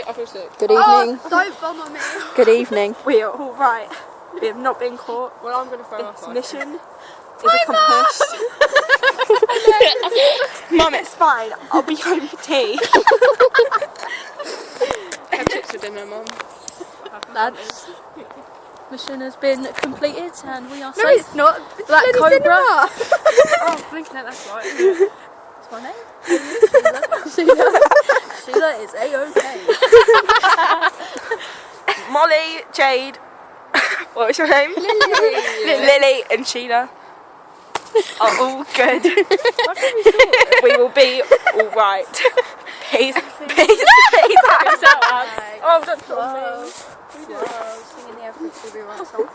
I feel sick. Good evening. Don't bother me. Good evening. We are all right. We have not been caught. Well, I'm going to throw up. This mission is accomplished. Mum, it's fine. I'll be home for tea. Have chips for dinner, Mum. Lads, mission has been completed and we are No, safe. it's not. Black Cobra. Oh, blinking at that's right. What's my name? Sheila. Sheila is A-OK. Molly, Jade, what was your name? Lily and Sheila are all good. We will be all right. Peace. Peace out, lads. Oh, don't put on me. Singing the Everest will be right song.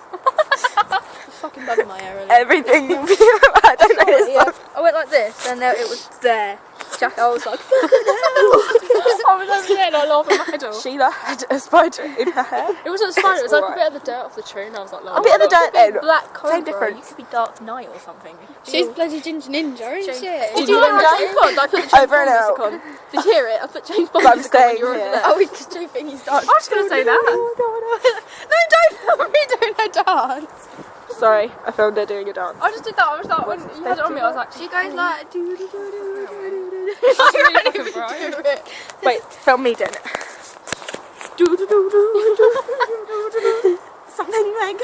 Fucking bug in my ear earlier. Everything will be alright. I don't know this song. I went like this and then it was there. Jack, I was like, I was over there and I laughed at my head off. Sheila had a spider in her hair. It wasn't a spider, it was like a alright. bit of the dirt off the tree and I was like, A bit of the dirt then. Black Cobra. Same difference. You could be Dark Knight or something. She's bloody Ginger Ninja, isn't she? Did you you know know that? James Bond? I put the James Over and Bond out. music on. Did you hear it? I put James Bond I'm music on when staying you were over here. there. Oh, because two thingies dance. I was going to say that. No, don't film me doing a dance. Sorry, I filmed her doing a dance. I just did that, I was like, when you had it on me, I was like, She goes like, do do do do do. that's really fucking bright. Do it. Wait, film me doing it. Something like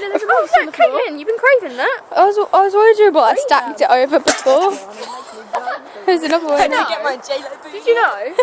There's a mouse on the floor. Caitlin, you've been craving that. I was wondering what I stacked it over before. There's another one. I get my J-Lo booty. Did you know?